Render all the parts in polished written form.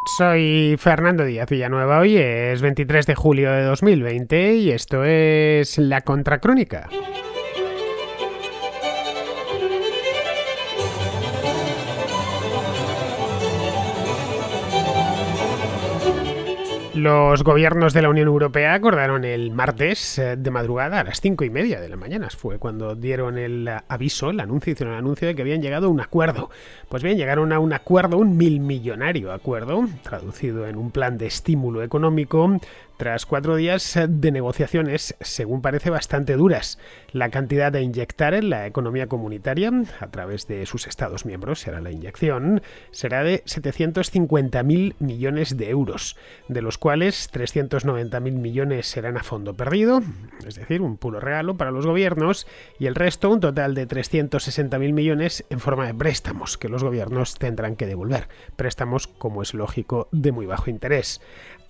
Soy Fernando Díaz Villanueva, hoy es 23 de julio de 2020 y esto es La Contracrónica. Los gobiernos de la Unión Europea acordaron el martes de madrugada a las 5:30 de la mañana. Fue cuando dieron el aviso, hicieron el anuncio de que habían llegado a un acuerdo. Pues bien, llegaron a un acuerdo, un millonario acuerdo, traducido en un plan de estímulo económico, tras 4 días de negociaciones, según parece, bastante duras. La cantidad a inyectar en la economía comunitaria, a través de sus Estados miembros, será la inyección, será de 750.000 millones de euros, de los cuales 390.000 millones serán a fondo perdido, es decir, un puro regalo para los gobiernos, y el resto, un total de 360.000 millones en forma de préstamos, que los gobiernos tendrán que devolver. Préstamos, como es lógico, de muy bajo interés.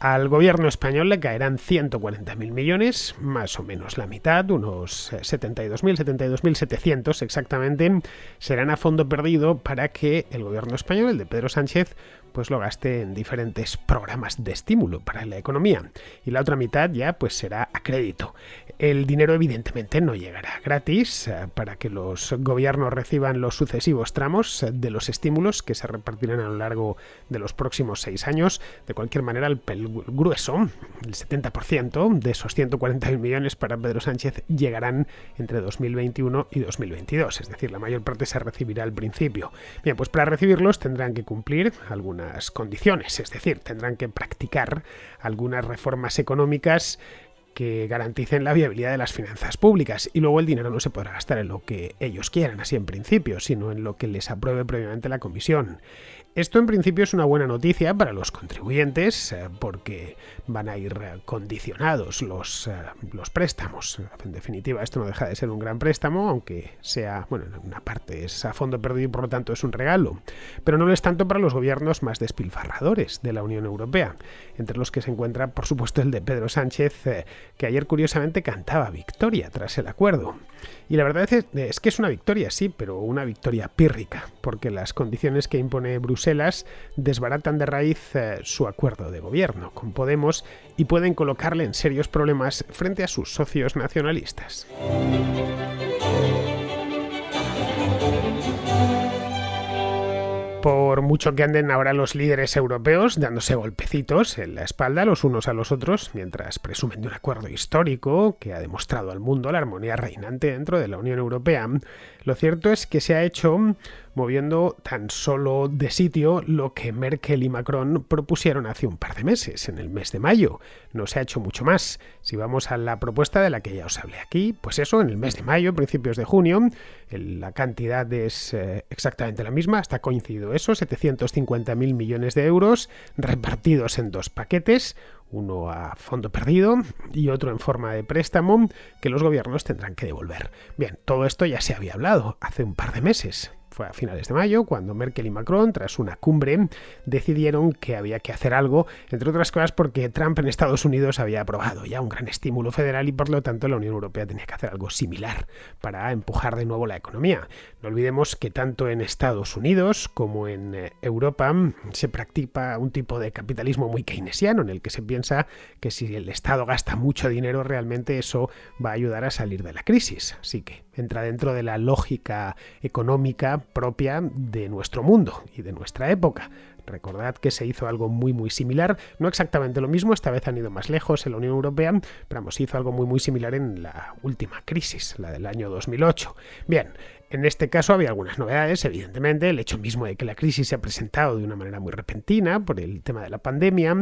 Al gobierno español le caerán 140.000 millones, más o menos la mitad, unos 72.700 exactamente, serán a fondo perdido para que el gobierno español, el de Pedro Sánchez, pues lo gaste en diferentes programas de estímulo para la economía. Y la otra mitad ya pues será a crédito. El dinero evidentemente no llegará gratis para que los gobiernos reciban los sucesivos tramos de los estímulos que se repartirán a lo largo de los próximos 6 años. De cualquier manera, el grueso, el 70% de esos 140.000 millones para Pedro Sánchez llegarán entre 2021 y 2022, es decir, la mayor parte se recibirá al principio. Bien, pues para recibirlos tendrán que cumplir algunas condiciones, es decir, tendrán que practicar algunas reformas económicas que garanticen la viabilidad de las finanzas públicas, y luego el dinero no se podrá gastar en lo que ellos quieran, así en principio, sino en lo que les apruebe previamente la Comisión. Esto en principio es una buena noticia para los contribuyentes porque van a ir condicionados los préstamos. En definitiva, esto no deja de ser un gran préstamo, aunque sea, bueno, en una parte es a fondo perdido y por lo tanto es un regalo. Pero no lo es tanto para los gobiernos más despilfarradores de la Unión Europea, entre los que se encuentra, por supuesto, el de Pedro Sánchez, que ayer curiosamente cantaba victoria tras el acuerdo. Y la verdad es que es una victoria, sí, pero una victoria pírrica, porque las condiciones que impone Bruselas desbaratan de raíz su acuerdo de gobierno con Podemos y pueden colocarle en serios problemas frente a sus socios nacionalistas. Por mucho que anden ahora los líderes europeos dándose golpecitos en la espalda los unos a los otros, mientras presumen de un acuerdo histórico que ha demostrado al mundo la armonía reinante dentro de la Unión Europea, lo cierto es que se ha hecho moviendo tan solo de sitio lo que Merkel y Macron propusieron hace un par de meses, en el mes de mayo. No se ha hecho mucho más. Si vamos a la propuesta de la que ya os hablé aquí, pues eso, en el mes de mayo, principios de junio, la cantidad es exactamente la misma, hasta coincidido eso, 750.000 millones de euros repartidos en 2 paquetes, uno a fondo perdido y otro en forma de préstamo que los gobiernos tendrán que devolver. Bien, todo esto ya se había hablado hace un par de meses. Fue a finales de mayo cuando Merkel y Macron, tras una cumbre, decidieron que había que hacer algo, entre otras cosas porque Trump en Estados Unidos había aprobado ya un gran estímulo federal y por lo tanto la Unión Europea tenía que hacer algo similar para empujar de nuevo la economía. No olvidemos que tanto en Estados Unidos como en Europa se practica un tipo de capitalismo muy keynesiano en el que se piensa que si el Estado gasta mucho dinero realmente eso va a ayudar a salir de la crisis. Así que entra dentro de la lógica económica propia de nuestro mundo y de nuestra época. Recordad que se hizo algo muy similar, no exactamente lo mismo, esta vez han ido más lejos en la Unión Europea, pero vamos, se hizo algo muy similar en la última crisis, la del año 2008. Bien, en este caso había algunas novedades, evidentemente, el hecho mismo de que la crisis se ha presentado de una manera muy repentina por el tema de la pandemia,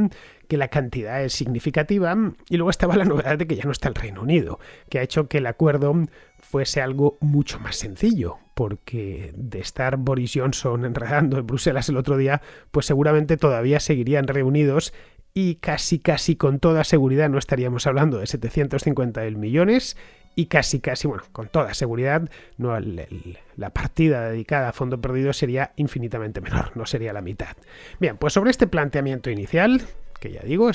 que la cantidad es significativa, y luego estaba la novedad de que ya no está el Reino Unido, que ha hecho que el acuerdo fuese algo mucho más sencillo, porque de estar Boris Johnson enredando en Bruselas el otro día, pues seguramente todavía seguirían reunidos y casi con toda seguridad no estaríamos hablando de 750.000 millones y casi, bueno, con toda seguridad no, la partida dedicada a fondo perdido sería infinitamente menor, no sería la mitad. Bien, pues sobre este planteamiento inicial, que ya digo,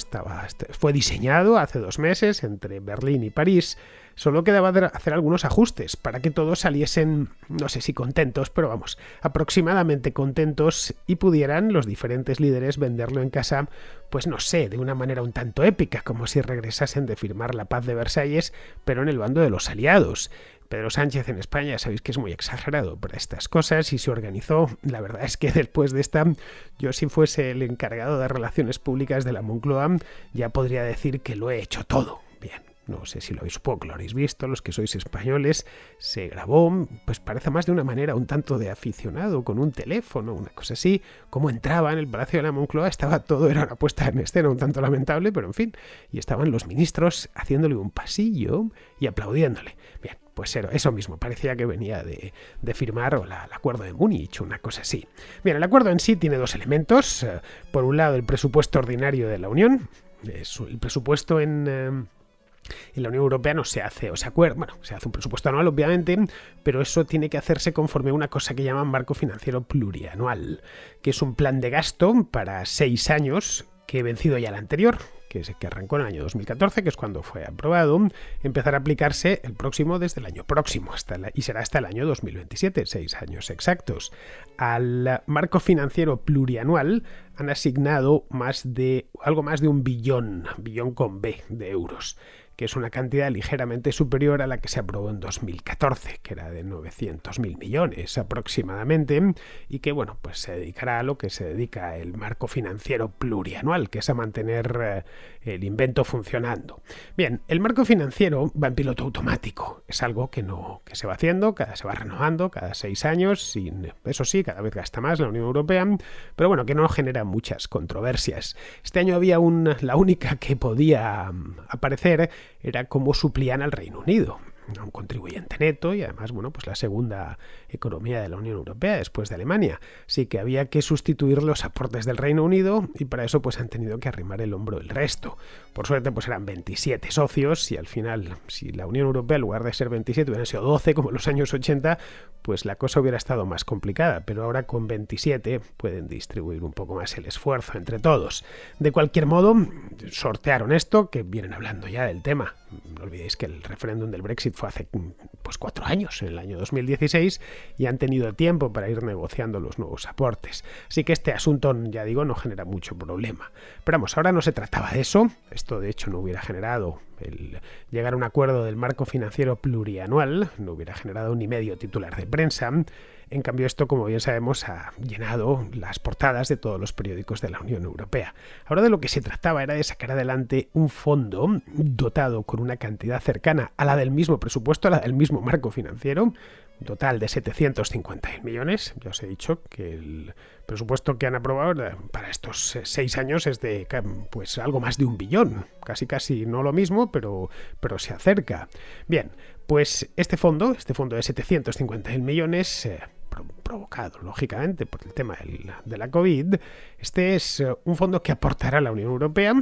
fue diseñado hace 2 meses entre Berlín y París. Solo quedaba hacer algunos ajustes para que todos saliesen, no sé si contentos, pero vamos, aproximadamente contentos y pudieran los diferentes líderes venderlo en casa, pues no sé, de una manera un tanto épica, como si regresasen de firmar la paz de Versalles, pero en el bando de los aliados. Pedro Sánchez en España, sabéis que es muy exagerado para estas cosas y se organizó. La verdad es que después de esta, yo si fuese el encargado de relaciones públicas de la Moncloa, ya podría decir que lo he hecho todo. Bien. No sé si supongo que lo habréis visto, los que sois españoles, se grabó, pues parece más de una manera un tanto de aficionado, con un teléfono, una cosa así, como entraba en el Palacio de la Moncloa, era una puesta en escena un tanto lamentable, pero en fin, y estaban los ministros haciéndole un pasillo y aplaudiéndole. Bien, pues era eso mismo, parecía que venía de firmar el acuerdo de Múnich, una cosa así. Bien, el acuerdo en sí tiene 2 elementos, por un lado el presupuesto ordinario de la Unión, el presupuesto en la Unión Europea no se hace, se hace un presupuesto anual, obviamente, pero eso tiene que hacerse conforme a una cosa que llaman marco financiero plurianual, que es un plan de gasto para 6 años que vencido ya el anterior, que arrancó en el año 2014, que es cuando fue aprobado, empezará a aplicarse desde el año próximo, y será hasta el año 2027, 6 años exactos. Al marco financiero plurianual han asignado algo más de 1 billón con B, de euros, que es una cantidad ligeramente superior a la que se aprobó en 2014, que era de 900.000 millones aproximadamente, y que pues se dedicará a lo que se dedica el marco financiero plurianual, que es a mantener el invento funcionando. Bien, el marco financiero va en piloto automático, es algo que se va haciendo, se va renovando cada 6 años, eso sí, cada vez gasta más la Unión Europea, pero que no genera muchas controversias. Este año había la única que podía aparecer era cómo suplían al Reino Unido, un contribuyente neto y además, la segunda economía de la Unión Europea después de Alemania. Así que había que sustituir los aportes del Reino Unido y para eso han tenido que arrimar el hombro el resto. Por suerte eran 27 socios y al final, si la Unión Europea en lugar de ser 27 hubieran sido 12 como en los años 80, pues la cosa hubiera estado más complicada, pero ahora con 27 pueden distribuir un poco más el esfuerzo entre todos. De cualquier modo, sortearon esto, que vienen hablando ya del tema. No olvidéis que el referéndum del Brexit fue hace 4 años, en el año 2016, y han tenido tiempo para ir negociando los nuevos aportes. Así que este asunto, ya digo, no genera mucho problema. Pero ahora no se trataba de eso. Esto, de hecho, no hubiera generado el llegar a un acuerdo del marco financiero plurianual, no hubiera generado ni medio titular de prensa. En cambio, esto, como bien sabemos, ha llenado las portadas de todos los periódicos de la Unión Europea. Ahora de lo que se trataba era de sacar adelante un fondo dotado con una cantidad cercana a la del mismo presupuesto, a la del mismo marco financiero, total de 750 millones. Ya os he dicho que el presupuesto que han aprobado para estos 6 años es de algo más de 1 billón. Casi no lo mismo, pero se acerca. Bien, pues este fondo de 750 millones, provocado lógicamente por el tema de la COVID, este es un fondo que aportará a la Unión Europea,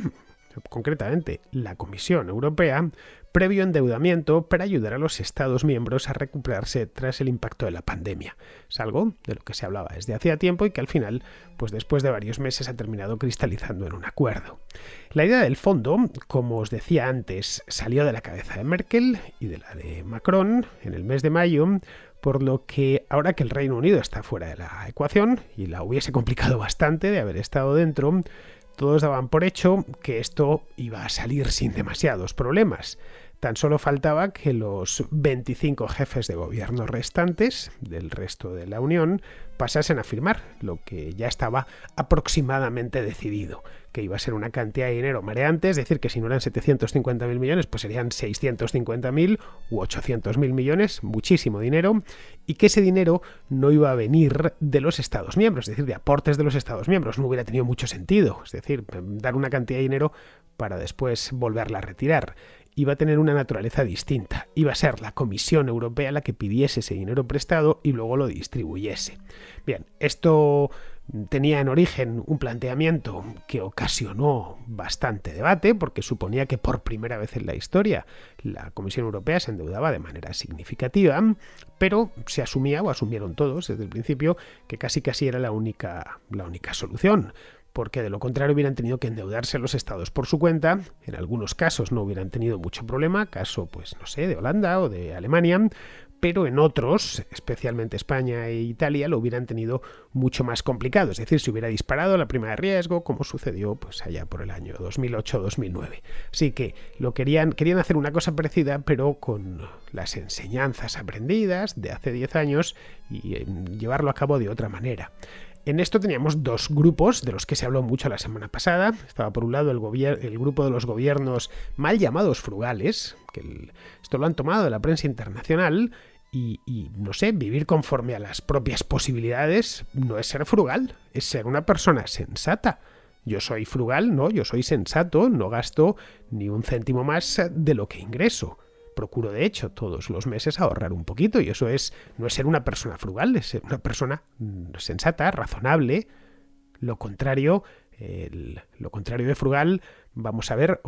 concretamente la Comisión Europea, previo endeudamiento para ayudar a los Estados miembros a recuperarse tras el impacto de la pandemia. Es algo de lo que se hablaba desde hacía tiempo y que al final, después de varios meses, ha terminado cristalizando en un acuerdo. La idea del fondo, como os decía antes, salió de la cabeza de Merkel y de la de Macron en el mes de mayo, por lo que ahora que el Reino Unido está fuera de la ecuación y la hubiese complicado bastante de haber estado dentro, todos daban por hecho que esto iba a salir sin demasiados problemas. Tan solo faltaba que los 25 jefes de gobierno restantes del resto de la Unión pasasen a firmar lo que ya estaba aproximadamente decidido, que iba a ser una cantidad de dinero mareante, es decir, que si no eran 750.000 millones, pues serían 650.000 u 800.000 millones, muchísimo dinero, y que ese dinero no iba a venir de los Estados miembros, es decir, de aportes de los Estados miembros, no hubiera tenido mucho sentido, es decir, dar una cantidad de dinero para después volverla a retirar. Iba a tener una naturaleza distinta. Iba a ser la Comisión Europea la que pidiese ese dinero prestado y luego lo distribuyese. Bien, esto tenía en origen un planteamiento que ocasionó bastante debate porque suponía que por primera vez en la historia la Comisión Europea se endeudaba de manera significativa, pero se asumía, o asumieron todos desde el principio, que casi era la única solución. porque de lo contrario hubieran tenido que endeudarse los estados por su cuenta. En algunos casos no hubieran tenido mucho problema, caso, pues no sé, de Holanda o de Alemania, pero en otros, especialmente España e Italia, lo hubieran tenido mucho más complicado. Es decir, se hubiera disparado la prima de riesgo, como sucedió pues allá por el año 2008-2009. Así que querían hacer una cosa parecida, pero con las enseñanzas aprendidas de hace 10 años y llevarlo a cabo de otra manera. En esto teníamos dos grupos de los que se habló mucho la semana pasada. Estaba por un lado el grupo de los gobiernos mal llamados frugales, que esto lo han tomado de la prensa internacional, y no sé, vivir conforme a las propias posibilidades no es ser frugal, es ser una persona sensata. Yo soy frugal, no, yo soy sensato, no gasto ni un céntimo más de lo que ingreso. Procuro, de hecho, todos los meses ahorrar un poquito, y eso no es ser una persona frugal, es ser una persona sensata, razonable. Lo contrario de frugal, vamos a ver,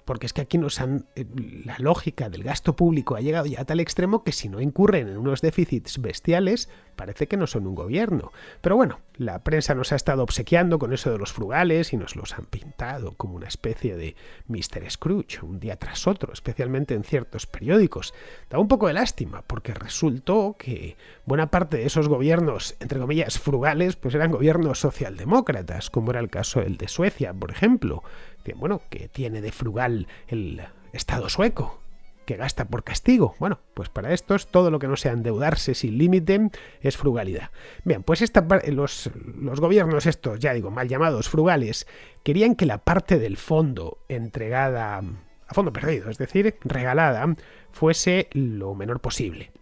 porque es que aquí la lógica del gasto público ha llegado ya a tal extremo que si no incurren en unos déficits bestiales, parece que no son un gobierno. Pero bueno, la prensa nos ha estado obsequiando con eso de los frugales y nos los han pintado como una especie de Mr. Scrooge, un día tras otro, especialmente en ciertos periódicos. Da un poco de lástima, porque resultó que buena parte de esos gobiernos, entre comillas, frugales, pues eran gobiernos socialdemócratas, como era el caso del de Suecia, por ejemplo. Que tiene de frugal el Estado sueco, que gasta por castigo. Bueno, pues para estos todo lo que no sea endeudarse sin límite es frugalidad. Bien, pues los gobiernos estos, ya digo, mal llamados frugales, querían que la parte del fondo entregada a fondo perdido, es decir, regalada, fuese lo menor posible.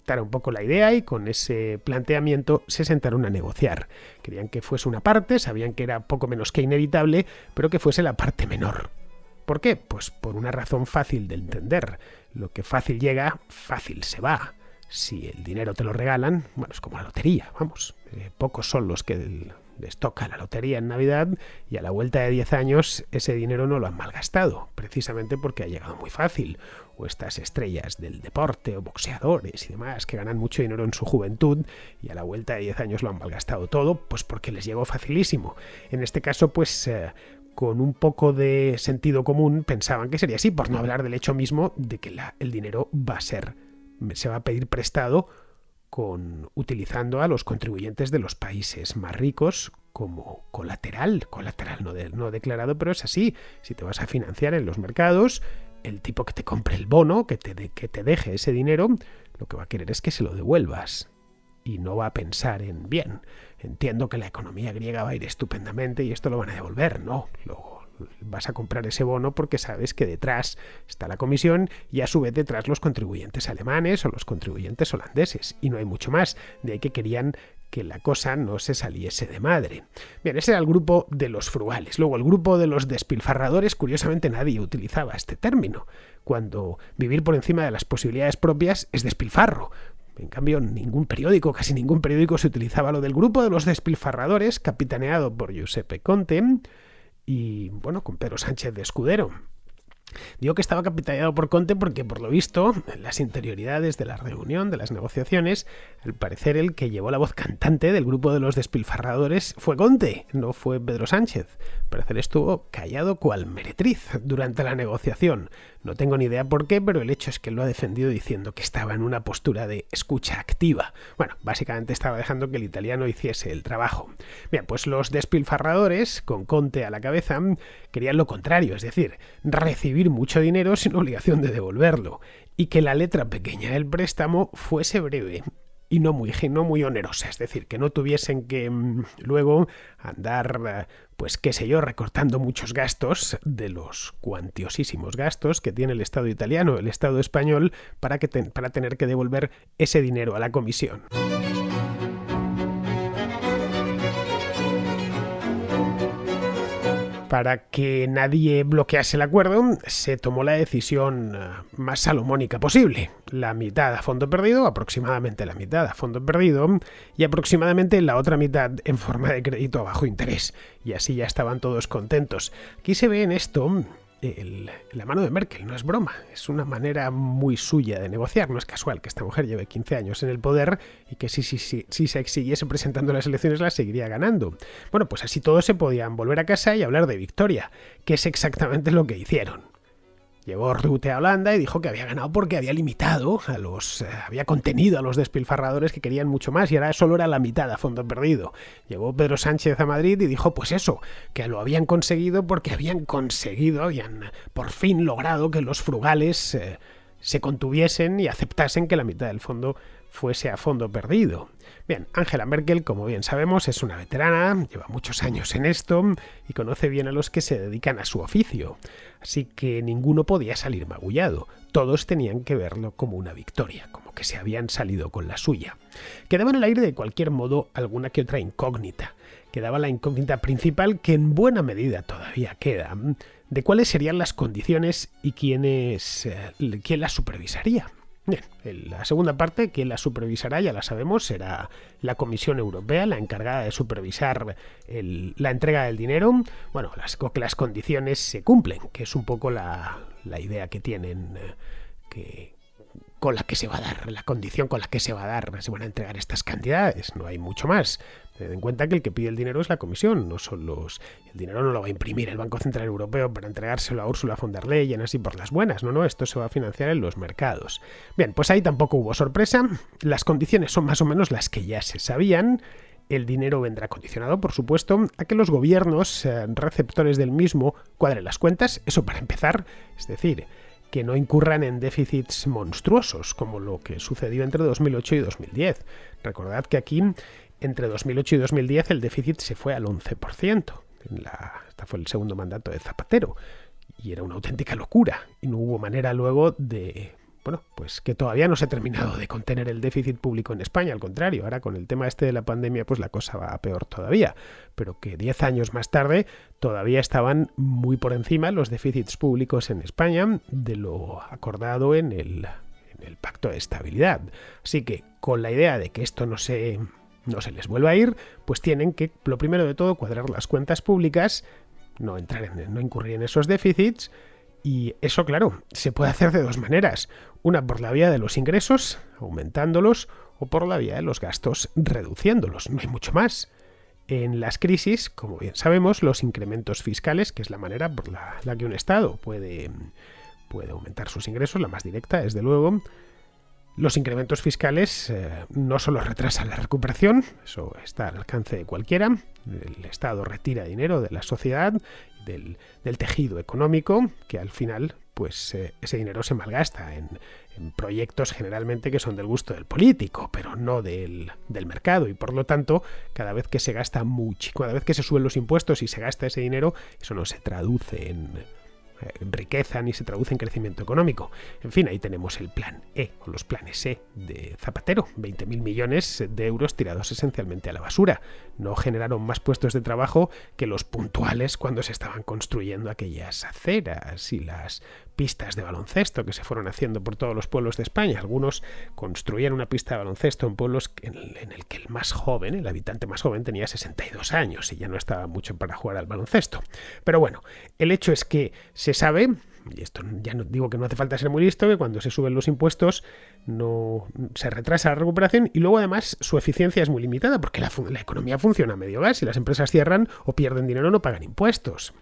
Era un poco la idea, y con ese planteamiento se sentaron a negociar. Querían que fuese una parte, sabían que era poco menos que inevitable, pero que fuese la parte menor. ¿Por qué? Pues por una razón fácil de entender. Lo que fácil llega, fácil se va. Si el dinero te lo regalan, bueno, es como la lotería, vamos. Pocos son los que les toca la lotería en Navidad, y a la vuelta de 10 años ese dinero no lo han malgastado, precisamente porque ha llegado muy fácil. O estas estrellas del deporte, o boxeadores y demás, que ganan mucho dinero en su juventud y a la vuelta de 10 años lo han malgastado todo, pues porque les llegó facilísimo. En este caso, pues con un poco de sentido común pensaban que sería así, por no hablar del hecho mismo de que el dinero se va a pedir prestado utilizando a los contribuyentes de los países más ricos como colateral no declarado, pero es así. Si te vas a financiar en los mercados, el tipo que te compre el bono, que te deje ese dinero, lo que va a querer es que se lo devuelvas. Y no va a pensar en, bien, entiendo que la economía griega va a ir estupendamente y esto lo van a devolver. No, vas a comprar ese bono porque sabes que detrás está la comisión, y a su vez detrás los contribuyentes alemanes o los contribuyentes holandeses. Y no hay mucho más. De ahí que querían que la cosa no se saliese de madre. Bien, ese era el grupo de los frugales. Luego, el grupo de los despilfarradores, curiosamente nadie utilizaba este término, cuando vivir por encima de las posibilidades propias es despilfarro. En cambio, casi ningún periódico se utilizaba lo del grupo de los despilfarradores, capitaneado por Giuseppe Conte y, bueno, con Pedro Sánchez de Escudero. Digo que estaba capitaneado por Conte porque, por lo visto, en las interioridades de la reunión, de las negociaciones, al parecer el que llevó la voz cantante del grupo de los despilfarradores fue Conte, no fue Pedro Sánchez. Al parecer estuvo callado cual meretriz durante la negociación. No tengo ni idea por qué, pero el hecho es que lo ha defendido diciendo que estaba en una postura de escucha activa. Bueno, básicamente estaba dejando que el italiano hiciese el trabajo. Bien, pues los despilfarradores, con Conte a la cabeza, querían lo contrario, es decir, recibir mucho dinero sin obligación de devolverlo, y que la letra pequeña del préstamo fuese breve y no muy onerosa, es decir, que no tuviesen que luego andar, pues qué sé yo, recortando muchos gastos de los cuantiosísimos gastos que tiene el Estado italiano, el Estado español, para tener que devolver ese dinero a la comisión. Para que nadie bloquease el acuerdo, se tomó la decisión más salomónica posible. La mitad a fondo perdido, aproximadamente la mitad a fondo perdido, y aproximadamente la otra mitad en forma de crédito a bajo interés. Y así ya estaban todos contentos. Aquí se ve en esto la mano de Merkel, no es broma, es una manera muy suya de negociar. No es casual que esta mujer lleve 15 años en el poder y que si se siguiese presentando las elecciones las seguiría ganando. Bueno, pues así todos se podían volver a casa y hablar de victoria, que es exactamente lo que hicieron. Llegó Rutte a Holanda y dijo que había ganado porque había había contenido a los despilfarradores que querían mucho más y ahora solo era la mitad a fondo perdido. Llegó Pedro Sánchez a Madrid y dijo pues eso, que lo habían conseguido porque habían por fin logrado que los frugales se contuviesen y aceptasen que la mitad del fondo fuese a fondo perdido. Bien, Angela Merkel, como bien sabemos, es una veterana, lleva muchos años en esto y conoce bien a los que se dedican a su oficio. Así que ninguno podía salir magullado. Todos tenían que verlo como una victoria, como que se habían salido con la suya. Quedaba en el aire de cualquier modo alguna que otra incógnita. Quedaba la incógnita principal, que en buena medida todavía queda, de cuáles serían las condiciones y quién las supervisaría. Bien, la segunda parte, quien la supervisará, ya la sabemos, será la Comisión Europea, la encargada de supervisar la entrega del dinero. Bueno, que las condiciones se cumplen, que es un poco la idea que tienen, con la que se va a dar, la condición con la que se van a entregar estas cantidades. No hay mucho más. Ten en cuenta que el que pide el dinero es la Comisión, no son el dinero no lo va a imprimir el Banco Central Europeo para entregárselo a Ursula von der Leyen así por las buenas. No, esto se va a financiar en los mercados. Bien, pues ahí tampoco hubo sorpresa. Las condiciones son más o menos las que ya se sabían. El dinero vendrá condicionado, por supuesto, a que los gobiernos receptores del mismo cuadren las cuentas, eso para empezar, es decir, que no incurran en déficits monstruosos, como lo que sucedió entre 2008 y 2010. Recordad que aquí, entre 2008 y 2010, el déficit se fue al 11%. Este fue el segundo mandato de Zapatero. Y era una auténtica locura. Y no hubo manera luego pues que todavía no se ha terminado de contener el déficit público en España. Al contrario, ahora con el tema de la pandemia, pues la cosa va a peor todavía. Pero que 10 años más tarde todavía estaban muy por encima los déficits públicos en España de lo acordado en el Pacto de Estabilidad. Así que, con la idea de que esto no se les vuelva a ir, pues tienen que, lo primero de todo, cuadrar las cuentas públicas, no incurrir en esos déficits. Y eso, claro, se puede hacer de dos maneras. Una por la vía de los ingresos, aumentándolos, o por la vía de los gastos, reduciéndolos. No hay mucho más. En las crisis, como bien sabemos, los incrementos fiscales, que es la manera por la que un Estado puede aumentar sus ingresos, la más directa, desde luego. Los incrementos fiscales no solo retrasan la recuperación, eso está al alcance de cualquiera. El Estado retira dinero de la sociedad, del tejido económico, que al final pues ese dinero se malgasta en proyectos generalmente que son del gusto del político, pero no del mercado, y por lo tanto cada vez que se suben los impuestos y se gasta ese dinero, eso no se traduce en riqueza ni se traduce en crecimiento económico. En fin, ahí tenemos el plan E, o los planes E de Zapatero, 20.000 millones de euros tirados esencialmente a la basura. No generaron más puestos de trabajo que los puntuales cuando se estaban construyendo aquellas aceras y las pistas de baloncesto que se fueron haciendo por todos los pueblos de España. Algunos construían una pista de baloncesto en pueblos en el que el habitante más joven tenía 62 años y ya no estaba mucho para jugar al baloncesto. Pero bueno, el hecho es que se sabe, y esto ya no digo que no hace falta ser muy listo, que cuando se suben los impuestos no se retrasa la recuperación, y luego además su eficiencia es muy limitada porque la economía funciona a medio gas. Si las empresas cierran o pierden dinero, no pagan impuestos.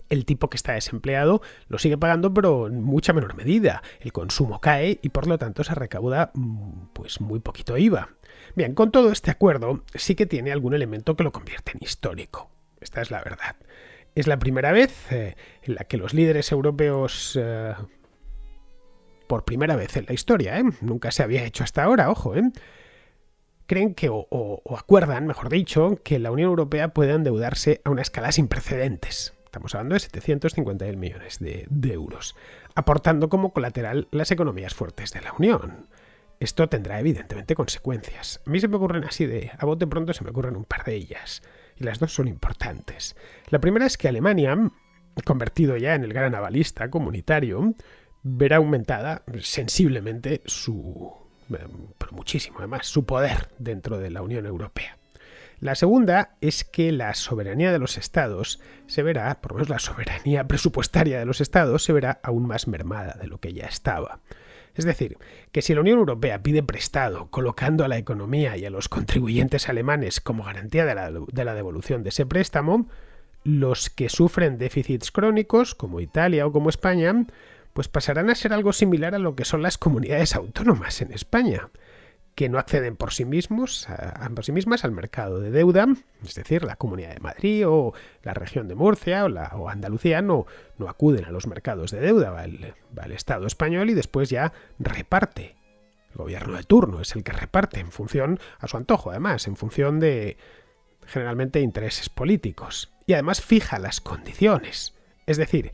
El tipo que está desempleado lo sigue pagando, pero en mucha menor medida. El consumo cae y por lo tanto se recauda pues muy poquito IVA. Bien, con todo este acuerdo sí que tiene algún elemento que lo convierte en histórico. Esta es la verdad. Es la primera vez en la que los líderes europeos, por primera vez en la historia, nunca se había hecho hasta ahora, ojo, creen que, o acuerdan, mejor dicho, que la Unión Europea puede endeudarse a una escala sin precedentes. Estamos hablando de 750.000 millones de euros, aportando como colateral las economías fuertes de la Unión. Esto tendrá evidentemente consecuencias. A mí se me ocurren a bote pronto se me ocurren un par de ellas, y las dos son importantes. La primera es que Alemania, convertido ya en el gran avalista comunitario, verá aumentada sensiblemente pero muchísimo además, su poder dentro de la Unión Europea. La segunda es que la soberanía de los estados se verá, por lo menos la soberanía presupuestaria de los estados, se verá aún más mermada de lo que ya estaba. Es decir, que si la Unión Europea pide prestado, colocando a la economía y a los contribuyentes alemanes como garantía de la devolución de ese préstamo, los que sufren déficits crónicos, como Italia o como España, pues pasarán a ser algo similar a lo que son las comunidades autónomas en España, que no acceden por sí mismas al mercado de deuda, es decir, la Comunidad de Madrid o la región de Murcia o Andalucía no acuden a los mercados de deuda, va el Estado español y después ya reparte. El gobierno de turno es el que reparte en función, a su antojo además, en función de generalmente intereses políticos. Y además fija las condiciones. Es decir,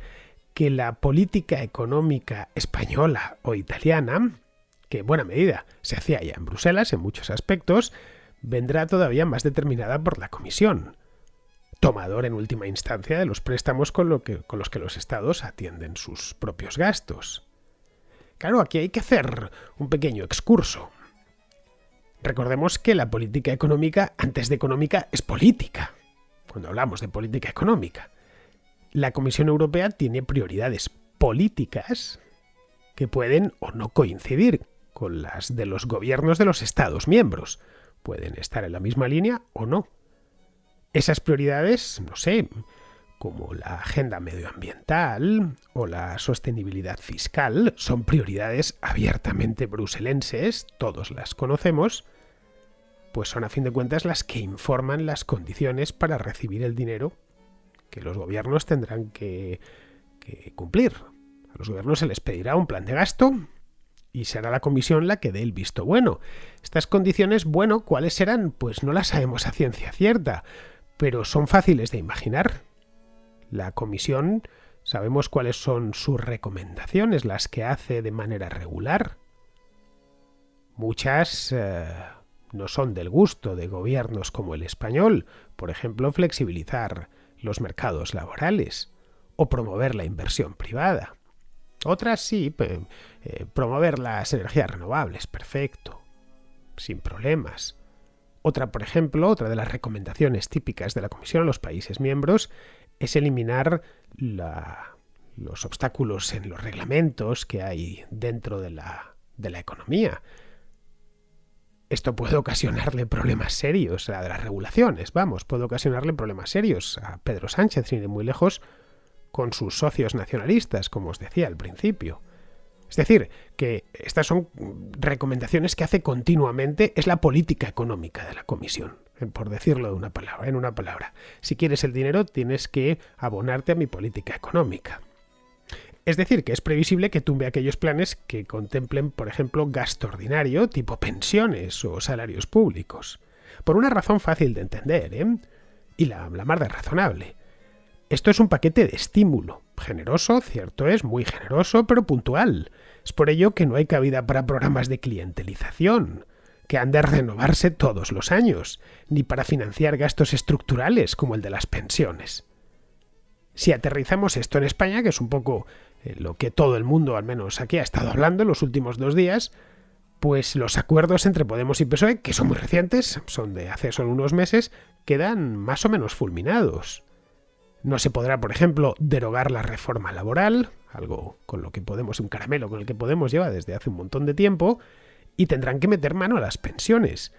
que la política económica española o italiana, que en buena medida se hacía ya en Bruselas en muchos aspectos, vendrá todavía más determinada por la Comisión, tomador en última instancia de los préstamos con los que los estados atienden sus propios gastos. Claro, aquí hay que hacer un pequeño excurso. Recordemos que la política económica, antes de económica, es política. Cuando hablamos de política económica, la Comisión Europea tiene prioridades políticas que pueden o no coincidir con las de los gobiernos de los Estados miembros. Pueden estar en la misma línea o no. Esas prioridades, no sé, como la agenda medioambiental o la sostenibilidad fiscal, son prioridades abiertamente bruselenses, todos las conocemos, pues son a fin de cuentas las que informan las condiciones para recibir el dinero que los gobiernos tendrán que cumplir. A los gobiernos se les pedirá un plan de gasto y será la Comisión la que dé el visto bueno. Estas condiciones, bueno, ¿cuáles serán? Pues no las sabemos a ciencia cierta, pero son fáciles de imaginar. La Comisión, sabemos cuáles son sus recomendaciones, las que hace de manera regular. Muchas no son del gusto de gobiernos como el español, por ejemplo, flexibilizar los mercados laborales o promover la inversión privada. Otras sí, promover las energías renovables, perfecto, sin problemas. Otra, por ejemplo, otra de las recomendaciones típicas de la Comisión a los países miembros es eliminar los obstáculos en los reglamentos que hay dentro de la economía. Esto puede ocasionarle problemas serios, la de las regulaciones, puede ocasionarle problemas serios a Pedro Sánchez, sin ir muy lejos, con sus socios nacionalistas, como os decía al principio. Es decir, que estas son recomendaciones que hace continuamente, es la política económica de la Comisión, por decirlo en una palabra. Si quieres el dinero, tienes que abonarte a mi política económica. Es decir, que es previsible que tumbe aquellos planes que contemplen, por ejemplo, gasto ordinario, tipo pensiones o salarios públicos. Por una razón fácil de entender, y la más de razonable. Esto es un paquete de estímulo, generoso, cierto es, muy generoso, pero puntual. Es por ello que no hay cabida para programas de clientelización, que han de renovarse todos los años, ni para financiar gastos estructurales como el de las pensiones. Si aterrizamos esto en España, que es un poco lo que todo el mundo, al menos aquí, ha estado hablando en los últimos 2 días, pues los acuerdos entre Podemos y PSOE, que son muy recientes, son de hace solo unos meses, quedan más o menos fulminados. No se podrá, por ejemplo, derogar la reforma laboral, algo con lo que Podemos, un caramelo con el que Podemos lleva desde hace un montón de tiempo, y tendrán que meter mano a las pensiones,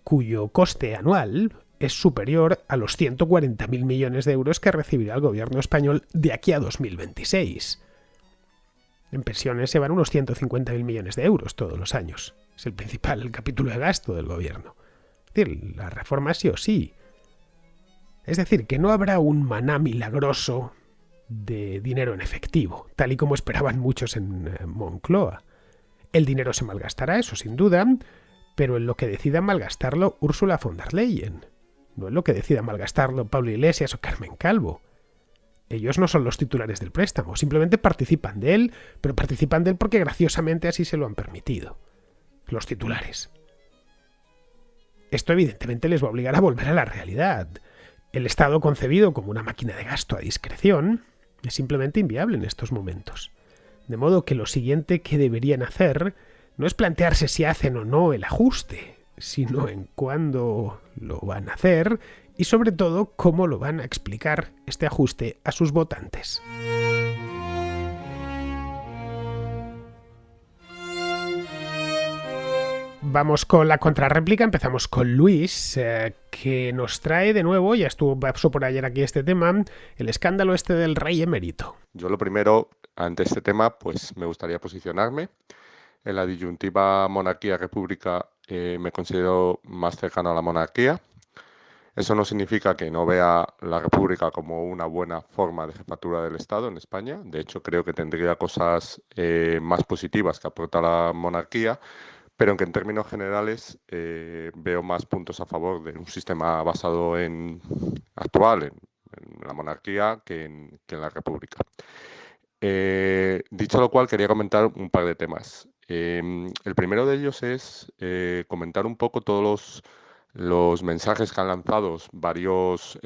cuyo coste anual es superior a los 140.000 millones de euros que recibirá el gobierno español de aquí a 2026. En pensiones se van unos 150.000 millones de euros todos los años. Es el principal capítulo de gasto del gobierno. Es decir, la reforma sí o sí. Es decir, que no habrá un maná milagroso de dinero en efectivo, tal y como esperaban muchos en Moncloa. El dinero se malgastará, eso sin duda, pero en lo que decida malgastarlo Ursula von der Leyen, no en lo que decida malgastarlo Pablo Iglesias o Carmen Calvo. Ellos no son los titulares del préstamo, simplemente participan de él, pero participan de él porque graciosamente así se lo han permitido. Los titulares. Esto evidentemente les va a obligar a volver a la realidad. El Estado concebido como una máquina de gasto a discreción es simplemente inviable en estos momentos. De modo que lo siguiente que deberían hacer no es plantearse si hacen o no el ajuste, sino en cuándo lo van a hacer y sobre todo cómo lo van a explicar este ajuste a sus votantes. Vamos con la contrarréplica, empezamos con Luis, que nos trae de nuevo, ya pasó por ayer aquí este tema, el escándalo este del rey emérito. Yo lo primero, ante este tema, pues me gustaría posicionarme. En la disyuntiva monarquía-república me considero más cercano a la monarquía. Eso no significa que no vea la república como una buena forma de jefatura del Estado en España. De hecho, creo que tendría cosas más positivas que aporta la monarquía, pero aunque en términos generales veo más puntos a favor de un sistema basado en la monarquía que en la república. Dicho lo cual, quería comentar un par de temas. El primero de ellos es comentar un poco todos los mensajes que han lanzado varios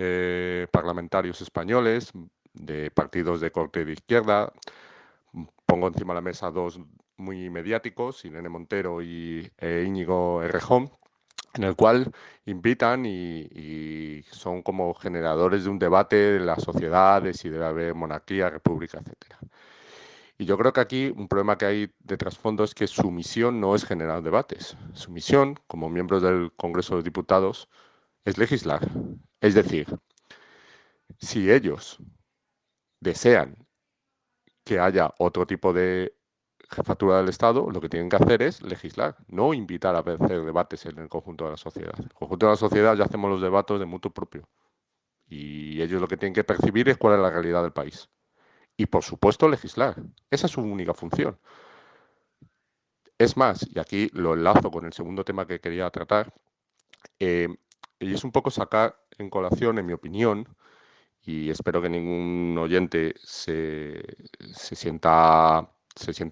parlamentarios españoles de partidos de corte de izquierda. Pongo encima de la mesa dos muy mediáticos, Irene Montero e Íñigo Errejón, en el cual invitan y son como generadores de un debate de la sociedad, de si debe haber monarquía, república, etcétera. Y yo creo que aquí un problema que hay de trasfondo es que su misión no es generar debates. Su misión, como miembros del Congreso de Diputados, es legislar. Es decir, si ellos desean que haya otro tipo de jefatura del Estado, lo que tienen que hacer es legislar, no invitar a hacer debates en el conjunto de la sociedad. En el conjunto de la sociedad ya hacemos los debates de mutuo propio. Y ellos lo que tienen que percibir es cuál es la realidad del país. Y por supuesto legislar. Esa es su única función. Es más, y aquí lo enlazo con el segundo tema que quería tratar, y es un poco sacar en colación, en mi opinión, y espero que ningún oyente se sienta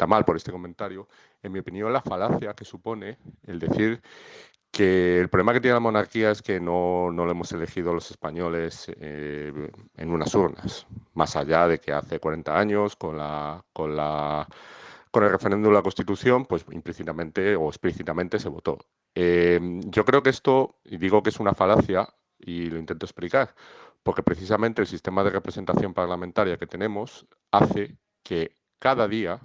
mal por este comentario, en mi opinión, la falacia que supone el decir que el problema que tiene la monarquía es que no lo hemos elegido los españoles en unas urnas, más allá de que hace 40 años con el referéndum de la Constitución, pues implícitamente o explícitamente se votó. Yo creo que esto, y digo que es una falacia, y lo intento explicar, porque precisamente el sistema de representación parlamentaria que tenemos hace que cada día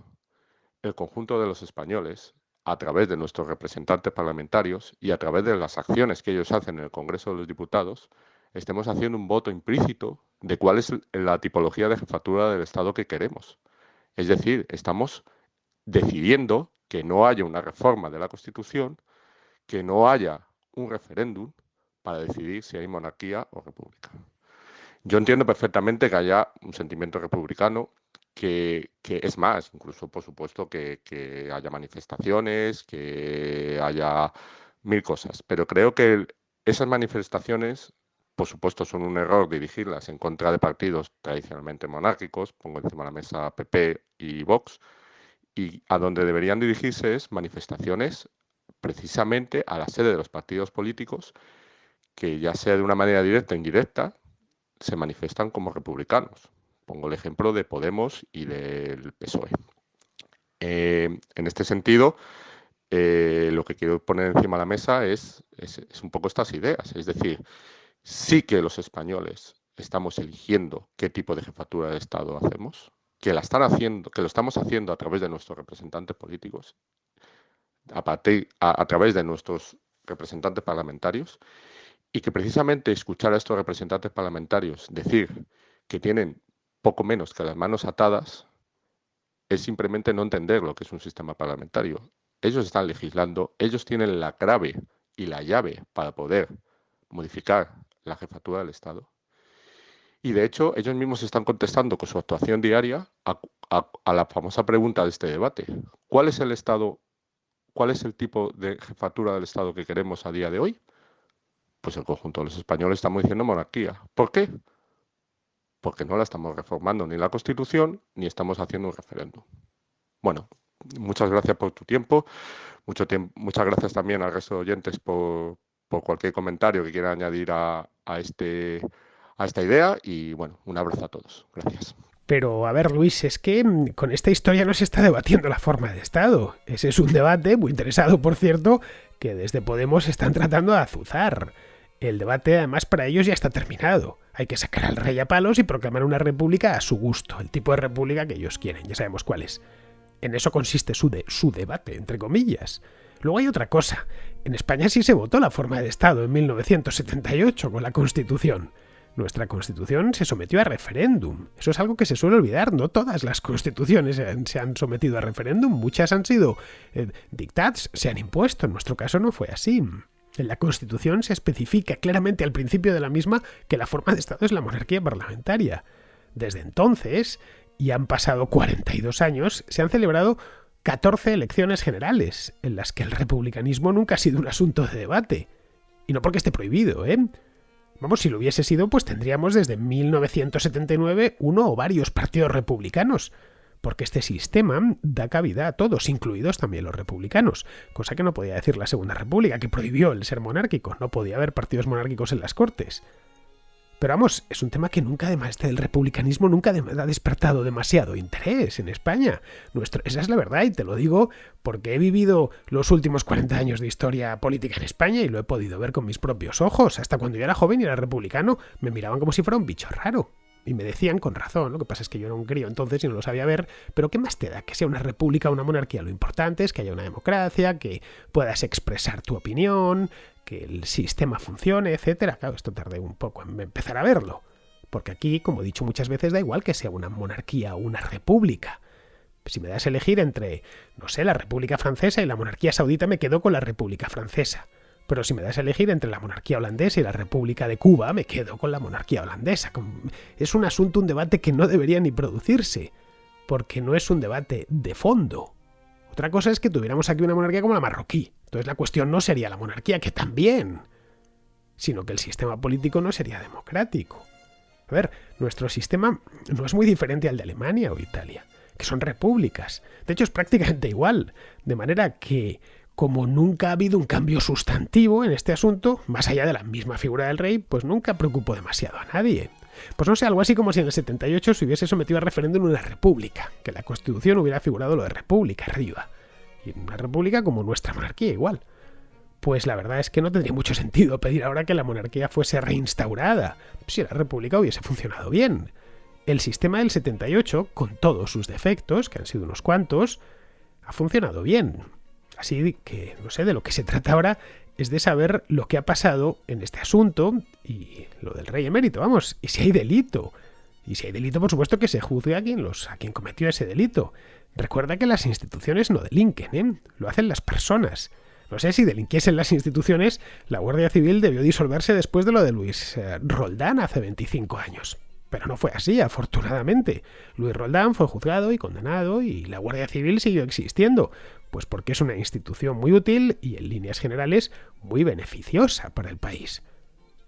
el conjunto de los españoles, a través de nuestros representantes parlamentarios y a través de las acciones que ellos hacen en el Congreso de los Diputados, estemos haciendo un voto implícito de cuál es la tipología de jefatura del Estado que queremos. Es decir, estamos decidiendo que no haya una reforma de la Constitución, que no haya un referéndum para decidir si hay monarquía o república. Yo entiendo perfectamente que haya un sentimiento republicano, que es más, incluso por supuesto que haya manifestaciones, que haya mil cosas, pero creo que esas manifestaciones, por supuesto, son un error dirigirlas en contra de partidos tradicionalmente monárquicos, pongo encima de la mesa PP y Vox, y a donde deberían dirigirse es manifestaciones precisamente a la sede de los partidos políticos que ya sea de una manera directa o indirecta se manifiestan como republicanos. Pongo el ejemplo de Podemos y del PSOE. En este sentido, lo que quiero poner encima de la mesa es un poco estas ideas. Es decir, sí que los españoles estamos eligiendo qué tipo de jefatura de Estado hacemos, que lo estamos haciendo a través de nuestros representantes políticos, a través de nuestros representantes parlamentarios, y que precisamente escuchar a estos representantes parlamentarios decir que tienen poco menos que las manos atadas es simplemente no entender lo que es un sistema parlamentario. Ellos están legislando, ellos tienen la clave y la llave para poder modificar la jefatura del Estado. Y de hecho, ellos mismos están contestando con su actuación diaria a la famosa pregunta de este debate. ¿Cuál es el Estado, cuál es el tipo de jefatura del Estado que queremos a día de hoy? Pues el conjunto de los españoles estamos diciendo monarquía. ¿Por qué? Porque no la estamos reformando ni la Constitución ni estamos haciendo un referéndum. Bueno, muchas gracias por tu tiempo. Muchas gracias también al resto de oyentes por cualquier comentario que quieran añadir a esta idea. Y bueno, un abrazo a todos. Gracias. Pero, a ver, Luis, es que con esta historia no se está debatiendo la forma de Estado. Ese es un debate, muy interesado, por cierto, que desde Podemos están tratando de azuzar. El debate, además, para ellos ya está terminado. Hay que sacar al rey a palos y proclamar una república a su gusto, el tipo de república que ellos quieren, ya sabemos cuál es. En eso consiste su debate, entre comillas. Luego hay otra cosa. En España sí se votó la forma de Estado en 1978 con la Constitución. Nuestra Constitución se sometió a referéndum. Eso es algo que se suele olvidar. No todas las constituciones se han sometido a referéndum. Muchas han sido dictats, se han impuesto. En nuestro caso no fue así. En la Constitución se especifica claramente al principio de la misma que la forma de Estado es la monarquía parlamentaria. Desde entonces, y han pasado 42 años, se han celebrado 14 elecciones generales, en las que el republicanismo nunca ha sido un asunto de debate. Y no porque esté prohibido, ¿eh? Vamos, si lo hubiese sido, pues tendríamos desde 1979 uno o varios partidos republicanos, porque este sistema da cabida a todos, incluidos también los republicanos, cosa que no podía decir la Segunda República, que prohibió el ser monárquico, no podía haber partidos monárquicos en las Cortes. Pero vamos, es un tema que nunca, además del republicanismo, nunca ha despertado demasiado interés en España. Esa es la verdad, y te lo digo porque he vivido los últimos 40 años de historia política en España y lo he podido ver con mis propios ojos. Hasta cuando yo era joven y era republicano, me miraban como si fuera un bicho raro. Y me decían con razón, lo que pasa es que yo era un crío entonces y no lo sabía ver, pero ¿qué más te da que sea una república o una monarquía? Lo importante es que haya una democracia, que puedas expresar tu opinión, que el sistema funcione, etcétera. Claro, esto tardé un poco en empezar a verlo, porque aquí, como he dicho muchas veces, da igual que sea una monarquía o una república. Si me das a elegir entre, no sé, la República Francesa y la monarquía saudita, me quedo con la República Francesa. Pero si me das a elegir entre la monarquía holandesa y la República de Cuba, me quedo con la monarquía holandesa. Es un asunto, un debate que no debería ni producirse, porque no es un debate de fondo. Otra cosa es que tuviéramos aquí una monarquía como la marroquí. Entonces la cuestión no sería la monarquía, que también, sino que el sistema político no sería democrático. A ver, nuestro sistema no es muy diferente al de Alemania o Italia, que son repúblicas. De hecho, es prácticamente igual. De manera que, como nunca ha habido un cambio sustantivo en este asunto, más allá de la misma figura del rey, pues nunca preocupó demasiado a nadie. Pues no sé, algo así como si en el 78 se hubiese sometido a referéndum una república, que en la Constitución hubiera figurado lo de república arriba. Y en una república como nuestra monarquía igual. Pues la verdad es que no tendría mucho sentido pedir ahora que la monarquía fuese reinstaurada, si la república hubiese funcionado bien. El sistema del 78, con todos sus defectos, que han sido unos cuantos, ha funcionado bien. Así que, no sé, de lo que se trata ahora es de saber lo que ha pasado en este asunto y lo del rey emérito, vamos, y si hay delito. Y si hay delito, por supuesto que se juzgue a quien cometió ese delito. Recuerda que las instituciones no delinquen, ¿eh? Lo hacen las personas. No sé si delinquiesen las instituciones, la Guardia Civil debió disolverse después de lo de Luis Roldán hace 25 años. Pero no fue así, afortunadamente. Luis Roldán fue juzgado y condenado y la Guardia Civil siguió existiendo, pues porque es una institución muy útil y en líneas generales muy beneficiosa para el país.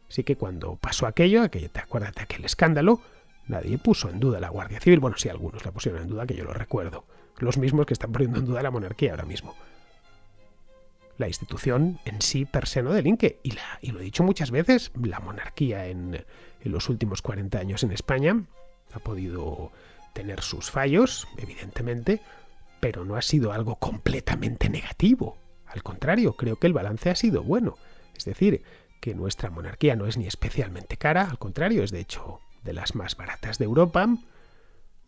Así que cuando pasó aquello, te acuerdas de aquel escándalo, nadie puso en duda la Guardia Civil. Bueno, sí, algunos la pusieron en duda, que yo lo recuerdo. Los mismos que están poniendo en duda la monarquía ahora mismo. La institución en sí per se no delinque. Y lo he dicho muchas veces, la monarquía en los últimos 40 años en España ha podido tener sus fallos, evidentemente, pero no ha sido algo completamente negativo. Al contrario, creo que el balance ha sido bueno. Es decir, que nuestra monarquía no es ni especialmente cara, al contrario, es de hecho de las más baratas de Europa.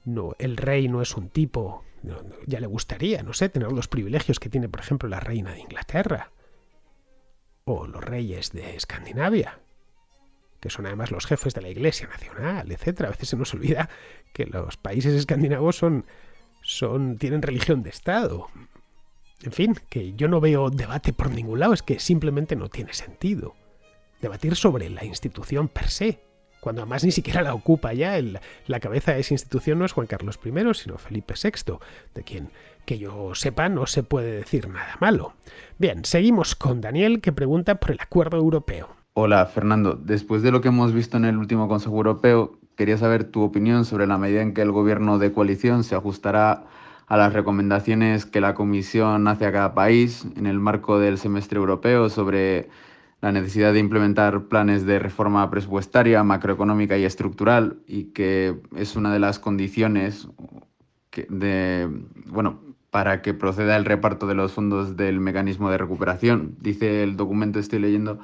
No, el rey no es un tipo, ya le gustaría, no sé, tener los privilegios que tiene, por ejemplo, la reina de Inglaterra o los reyes de Escandinavia, que son además los jefes de la Iglesia Nacional, etcétera. A veces se nos olvida que los países escandinavos tienen religión de Estado. En fin, que yo no veo debate por ningún lado, es que simplemente no tiene sentido debatir sobre la institución per se, cuando además ni siquiera la ocupa ya. La cabeza de esa institución no es Juan Carlos I, sino Felipe VI, de quien, que yo sepa, no se puede decir nada malo. Bien, seguimos con Daniel, que pregunta por el acuerdo europeo. Hola, Fernando. Después de lo que hemos visto en el último Consejo Europeo, quería saber tu opinión sobre la medida en que el gobierno de coalición se ajustará a las recomendaciones que la Comisión hace a cada país en el marco del semestre europeo sobre la necesidad de implementar planes de reforma presupuestaria, macroeconómica y estructural, y que es una de las condiciones para que proceda el reparto de los fondos del mecanismo de recuperación. Dice el documento, estoy leyendo,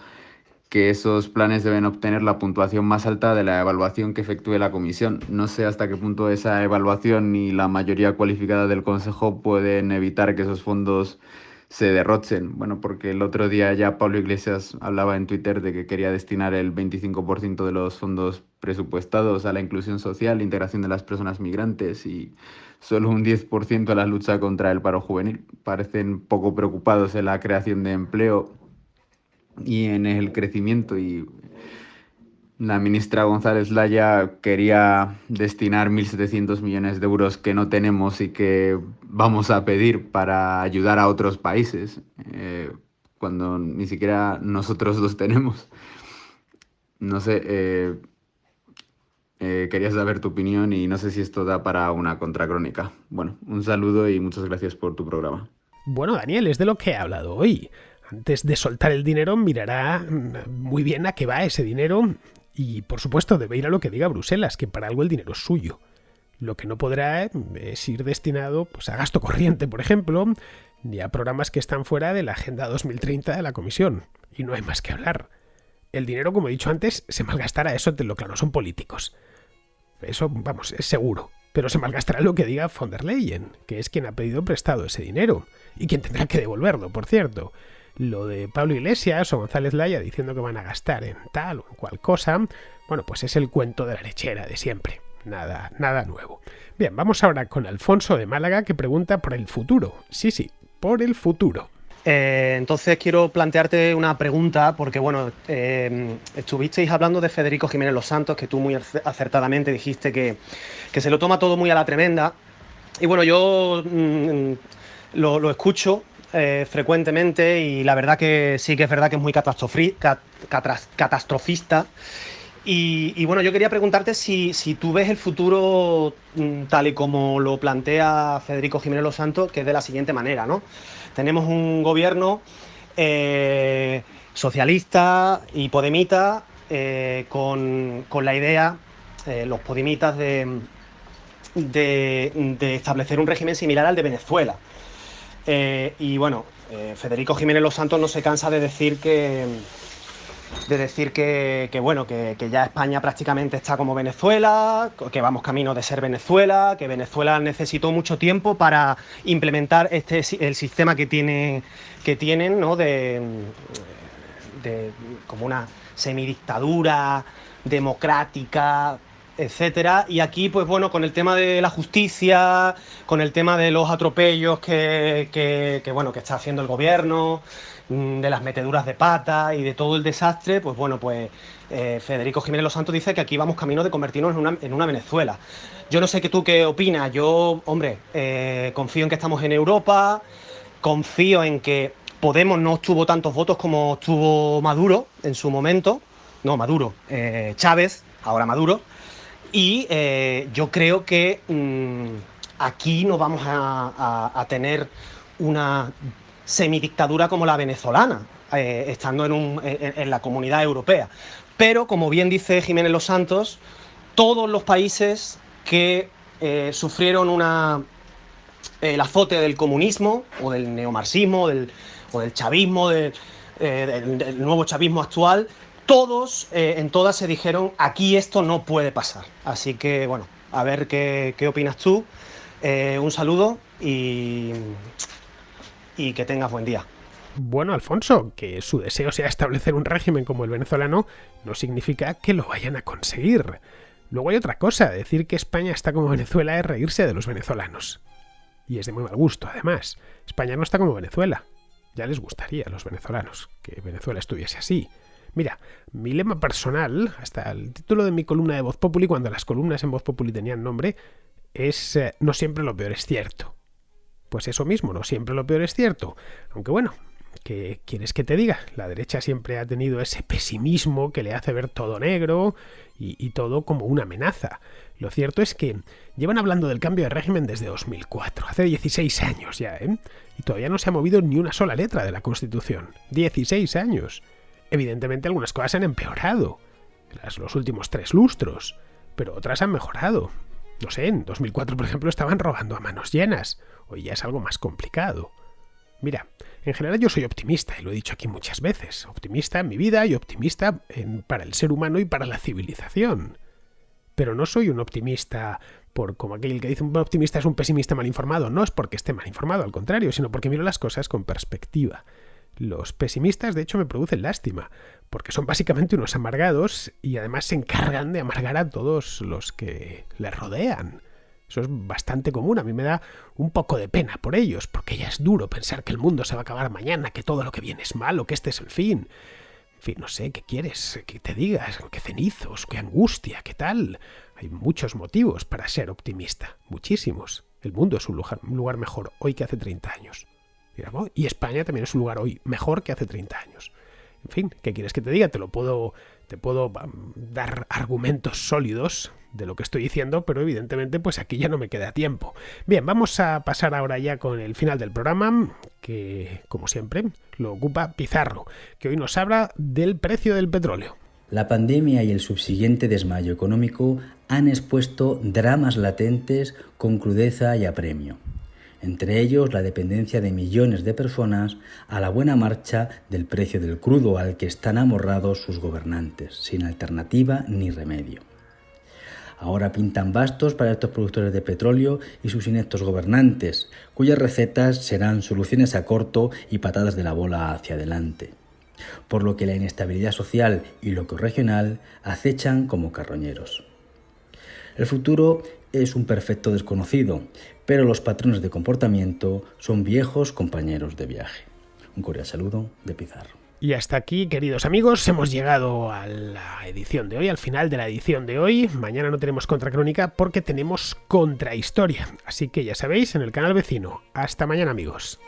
que esos planes deben obtener la puntuación más alta de la evaluación que efectúe la comisión. No sé hasta qué punto esa evaluación ni la mayoría cualificada del Consejo pueden evitar que esos fondos se derrochen. Bueno, porque el otro día ya Pablo Iglesias hablaba en Twitter de que quería destinar el 25% de los fondos presupuestados a la inclusión social, integración de las personas migrantes y solo un 10% a la lucha contra el paro juvenil. Parecen poco preocupados en la creación de empleo y en el crecimiento, y la ministra González Laya quería destinar 1.700 millones de euros que no tenemos y que vamos a pedir para ayudar a otros países, cuando ni siquiera nosotros los tenemos. No sé, quería saber tu opinión y no sé si esto da para una contracrónica. Bueno, un saludo y muchas gracias por tu programa. Bueno, Daniel, es de lo que he hablado hoy. Antes de soltar el dinero, mirará muy bien a qué va ese dinero y, por supuesto, debe ir a lo que diga Bruselas, que para algo el dinero es suyo. Lo que no podrá es ir destinado pues, a gasto corriente, por ejemplo, ni a programas que están fuera de la Agenda 2030 de la Comisión. Y no hay más que hablar. El dinero, como he dicho antes, se malgastará, eso te lo claro, son políticos. Eso, vamos, es seguro. Pero se malgastará lo que diga von der Leyen, que es quien ha pedido prestado ese dinero y quien tendrá que devolverlo, por cierto. Lo de Pablo Iglesias o González Laya diciendo que van a gastar en tal o en cual cosa, bueno, pues es el cuento de la lechera de siempre. Nada nuevo. Bien, vamos ahora con Alfonso de Málaga, que pregunta por el futuro. Sí, por el futuro. Entonces quiero plantearte una pregunta, porque bueno, estuvisteis hablando de Federico Jiménez Los Santos, que tú muy acertadamente dijiste que se lo toma todo muy a la tremenda. Y bueno, yo lo escucho frecuentemente y la verdad que sí que es verdad que es muy catastrofista. Y bueno, yo quería preguntarte si tú ves el futuro tal y como lo plantea Federico Jiménez Los Santos, que es de la siguiente manera, ¿no? Tenemos un gobierno socialista y podemita con la idea, los podemitas, de establecer un régimen similar al de Venezuela. Y bueno, Federico Jiménez Los Santos no se cansa de decir que ya España prácticamente está como Venezuela, que vamos camino de ser Venezuela, que Venezuela necesitó mucho tiempo para implementar el sistema que tienen, ¿no? de como una semidictadura democrática, etcétera. Y aquí, pues bueno, con el tema de la justicia, con el tema de los atropellos que está haciendo el gobierno, de las meteduras de pata y de todo el desastre, pues bueno, Federico Jiménez Los Santos dice que aquí vamos camino de convertirnos en una Venezuela. Yo no sé tú qué opinas. Yo, hombre, confío en que estamos en Europa, confío en que Podemos no obtuvo tantos votos como obtuvo Maduro en su momento. No, Maduro, Chávez, ahora Maduro. Y yo creo que aquí no vamos a tener una semidictadura como la venezolana, estando en la Comunidad Europea. Pero, como bien dice Jiménez Los Santos, todos los países que sufrieron el azote del comunismo o del neomarxismo o del chavismo, del nuevo chavismo actual, en todas se dijeron: aquí esto no puede pasar. Así que, bueno, a ver qué opinas tú. Un saludo y que tengas buen día. Bueno, Alfonso, que su deseo sea establecer un régimen como el venezolano no significa que lo vayan a conseguir. Luego hay otra cosa: decir que España está como Venezuela es reírse de los venezolanos. Y es de muy mal gusto, además. España no está como Venezuela. Ya les gustaría a los venezolanos que Venezuela estuviese así. Mira, mi lema personal, hasta el título de mi columna de Voz Populi, cuando las columnas en Voz Populi tenían nombre, es no siempre lo peor es cierto. Pues eso mismo, no siempre lo peor es cierto. Aunque bueno, ¿qué quieres que te diga? La derecha siempre ha tenido ese pesimismo que le hace ver todo negro y todo como una amenaza. Lo cierto es que llevan hablando del cambio de régimen desde 2004, hace 16 años ya, ¿eh? Y todavía no se ha movido ni una sola letra de la Constitución. 16 años. Evidentemente algunas cosas han empeorado, los últimos 3 lustros, pero otras han mejorado. No sé, en 2004, por ejemplo, estaban robando a manos llenas. Hoy ya es algo más complicado. Mira, en general yo soy optimista, y lo he dicho aquí muchas veces. Optimista en mi vida y optimista para el ser humano y para la civilización. Pero no soy un optimista como aquel que dice un optimista es un pesimista mal informado. No es porque esté mal informado, al contrario, sino porque miro las cosas con perspectiva. Los pesimistas, de hecho, me producen lástima, porque son básicamente unos amargados y además se encargan de amargar a todos los que les rodean. Eso es bastante común. A mí me da un poco de pena por ellos, porque ya es duro pensar que el mundo se va a acabar mañana, que todo lo que viene es malo, que este es el fin. En fin, no sé, ¿qué quieres que te digas? ¿Qué cenizos? ¿Qué angustia? ¿Qué tal? Hay muchos motivos para ser optimista, muchísimos. El mundo es un lugar mejor hoy que hace 30 años. Y España también es un lugar hoy mejor que hace 30 años. En fin, ¿qué quieres que te diga? Te puedo dar argumentos sólidos de lo que estoy diciendo, pero evidentemente pues aquí ya no me queda tiempo. Bien, vamos a pasar ahora ya con el final del programa, que como siempre lo ocupa Pizarro, que hoy nos habla del precio del petróleo. La pandemia y el subsiguiente desmayo económico han expuesto dramas latentes con crudeza y apremio. Entre ellos la dependencia de millones de personas a la buena marcha del precio del crudo al que están amorrados sus gobernantes, sin alternativa ni remedio. Ahora pintan bastos para estos productores de petróleo y sus ineptos gobernantes, cuyas recetas serán soluciones a corto y patadas de la bola hacia adelante. Por lo que la inestabilidad social y lo regional acechan como carroñeros. El futuro es un perfecto desconocido, pero los patrones de comportamiento son viejos compañeros de viaje. Un cordial saludo de Pizarro. Y hasta aquí, queridos amigos, hemos llegado a la edición de hoy, al final de la edición de hoy. Mañana no tenemos Contracrónica porque tenemos Contrahistoria. Así que ya sabéis, en el canal vecino. Hasta mañana, amigos.